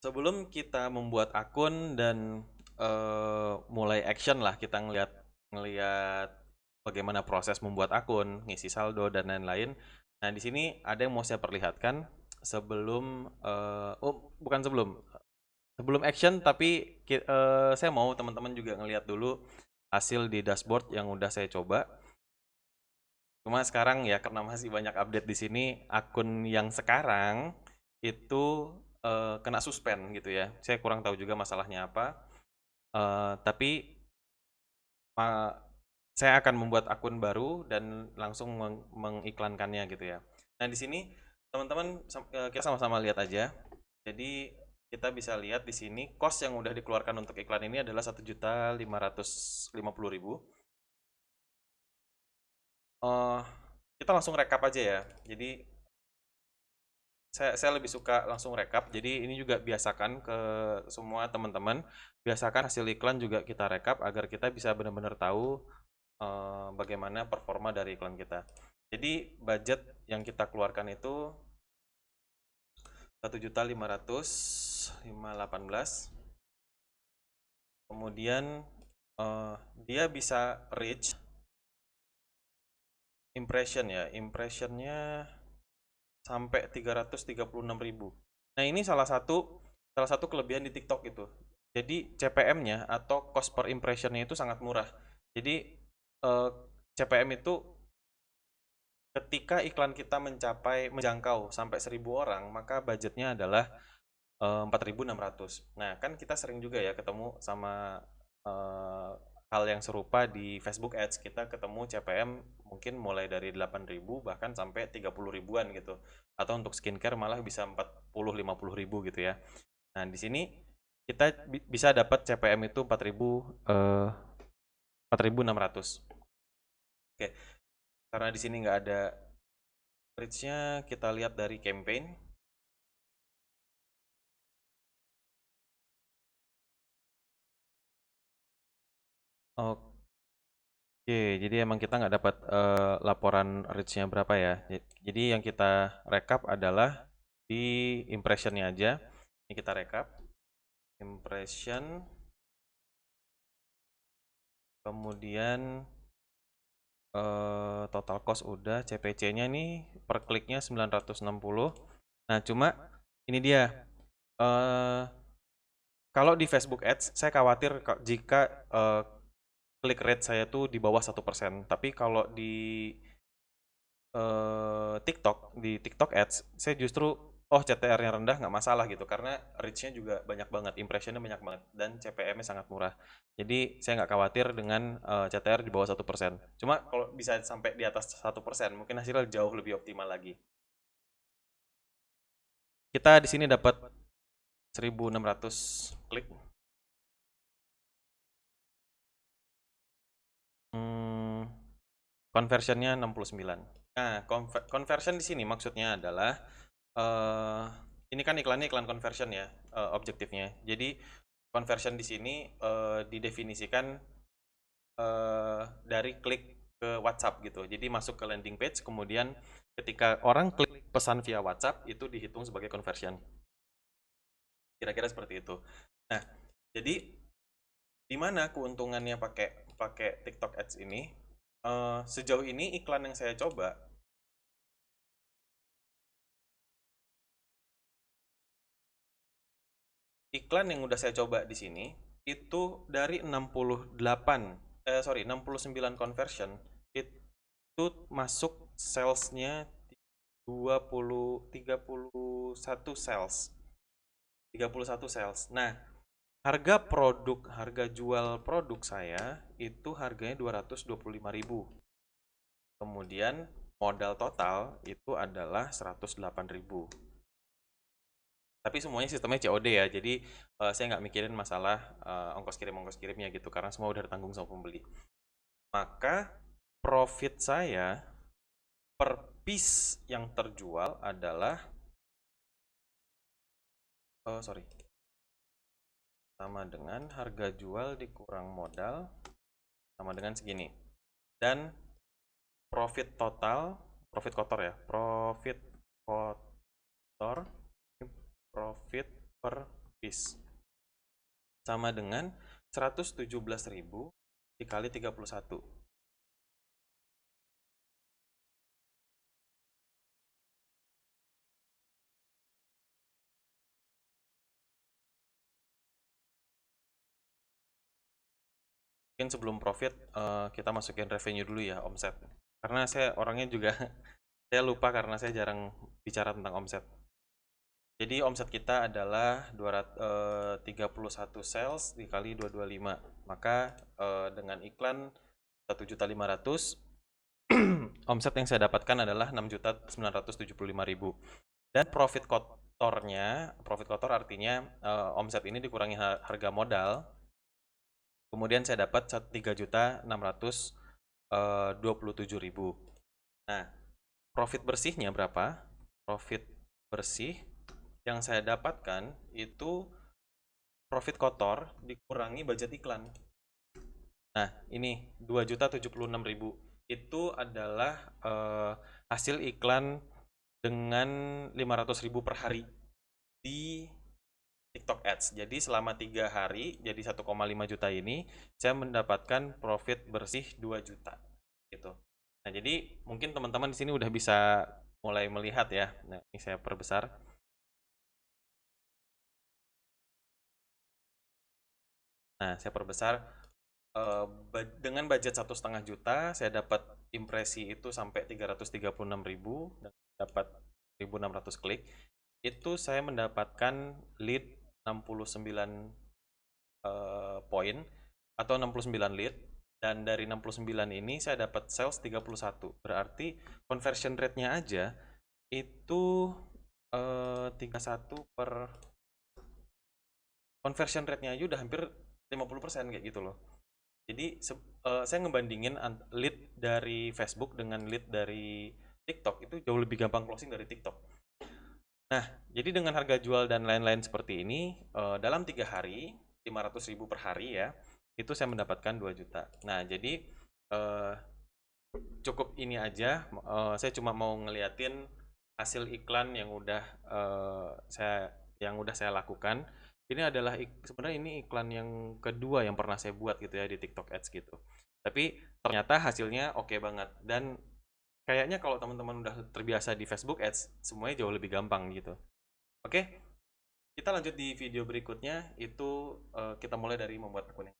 Sebelum kita membuat akun dan mulai action lah, kita ngelihat ngelihat bagaimana proses membuat akun, ngisi saldo dan lain-lain. Nah, di sini ada yang mau saya perlihatkan sebelum bukan sebelum action, tapi saya mau teman-teman juga ngelihat dulu hasil di dashboard yang udah saya coba. Cuma sekarang ya karena masih banyak update di sini, akun yang sekarang itu kena suspend gitu ya. Saya kurang tahu juga masalahnya apa. Tapi saya akan membuat akun baru dan langsung mengiklankannya gitu ya. Nah, di sini teman-teman kita sama-sama lihat aja. Jadi kita bisa lihat di sini cost yang udah dikeluarkan untuk iklan ini adalah 1.550.000. eh kita langsung rekap aja ya. Jadi saya lebih suka langsung rekap. Jadi ini juga biasakan ke semua teman-teman, biasakan hasil iklan juga kita rekap agar kita bisa benar-benar tahu bagaimana performa dari iklan kita. Jadi budget yang kita keluarkan itu 1.500.518. Kemudian dia bisa reach impression ya. Impressionnya sampai 336.000. Nah, ini salah satu kelebihan di TikTok itu. Jadi CPM-nya atau cost per impression-nya itu sangat murah. Jadi CPM itu ketika iklan kita menjangkau sampai 1.000 orang, maka budgetnya adalah 4.600. Nah, kan kita sering juga ya ketemu sama eh, hal yang serupa di Facebook Ads. Kita ketemu CPM mungkin mulai dari 8.000 bahkan sampai 30 ribuan gitu. Atau untuk skincare malah bisa 40-50 ribu gitu ya. Nah, di sini kita bisa dapat CPM itu 4.600. Oke, karena di sini nggak ada reach-nya, kita lihat dari campaign. Oke, jadi emang kita nggak dapat laporan reach-nya berapa ya. Jadi yang kita rekap adalah di impression-nya aja. Ini kita rekap. Impression, kemudian total cost udah, CPC-nya nih per kliknya 960. Nah, cuma ini dia. eh Kalau di Facebook Ads, saya khawatir jika klik rate saya tuh di bawah 1%. Tapi kalau di TikTok Ads, saya justru CTR-nya rendah nggak masalah gitu karena reach-nya juga banyak banget, impression-nya banyak banget dan CPM-nya sangat murah. Jadi saya nggak khawatir dengan CTR di bawah 1%. Cuma kalau bisa sampai di atas 1%, mungkin hasilnya jauh lebih optimal lagi. Kita di sini dapat 1.600 klik. Hmm, Conversion-nya 69. Nah, conversion di sini maksudnya adalah eh ini kan iklan conversion ya, objektifnya. Jadi conversion di sini didefinisikan dari klik ke WhatsApp gitu. Jadi masuk ke landing page, kemudian ketika orang klik pesan via WhatsApp itu dihitung sebagai conversion. Kira-kira seperti itu. Nah, jadi di mana keuntungannya pakai pakai TikTok Ads ini? Sejauh ini iklan yang saya coba, iklan yang udah saya coba di sini itu dari 69 conversion itu masuk salesnya 31 sales. 31 sales. Nah, harga jual produk saya itu harganya 225.000. Kemudian modal total itu adalah 108.000. Tapi semuanya sistemnya COD ya, jadi saya nggak mikirin masalah ongkos kirimnya gitu, karena semua udah ditanggung sama pembeli. Maka profit saya per piece yang terjual adalah, sorry, sama dengan harga jual dikurang modal sama dengan segini. Dan profit total, profit kotor ya, profit kotor, profit per rupees. Sama dengan 117.000 dikali 31. Mungkin sebelum profit kita masukin revenue dulu ya, omset. Karena saya orangnya juga saya lupa karena saya jarang bicara tentang omset. Jadi omset kita adalah 31 sales dikali 225. Maka dengan iklan 1.500.000 omset yang saya dapatkan adalah 6.975.000. Dan profit kotornya, profit kotor artinya omset ini dikurangi harga modal. Kemudian saya dapat 3.627.000. Nah, profit bersihnya berapa? Profit bersih yang saya dapatkan itu profit kotor dikurangi budget iklan. Nah, ini 2.076.000. Itu adalah hasil iklan dengan 500.000 per hari di TikTok Ads. Jadi selama 3 hari, jadi 1,5 juta ini, saya mendapatkan profit bersih 2 juta. Gitu. Nah, jadi mungkin teman-teman di sini udah bisa mulai melihat ya. Nah, ini saya perbesar. Nah, saya perbesar dengan budget 1,5 juta, saya dapat impresi itu sampai 336.000 dan dapat 1.600 klik. Itu saya mendapatkan lead 69 poin atau 69 lead, dan dari 69 ini saya dapat sales 31. Berarti conversion rate-nya aja itu 31 per conversion rate-nya aja udah hampir 50% kayak gitu loh. Jadi saya ngebandingin lead dari Facebook dengan lead dari TikTok itu jauh lebih gampang closing dari TikTok. Nah, jadi dengan harga jual dan lain-lain seperti ini, dalam 3 hari, 500.000 per hari ya, itu saya mendapatkan 2 juta. Nah, jadi cukup ini aja. Saya cuma mau ngeliatin hasil iklan yang udah saya lakukan. Ini adalah sebenarnya ini iklan yang kedua yang pernah saya buat gitu ya di TikTok Ads gitu. Tapi ternyata hasilnya oke banget, dan kayaknya kalau teman-teman udah terbiasa di Facebook Ads, semuanya jauh lebih gampang gitu. Oke, kita lanjut di video berikutnya. Itu kita mulai dari membuat akun yang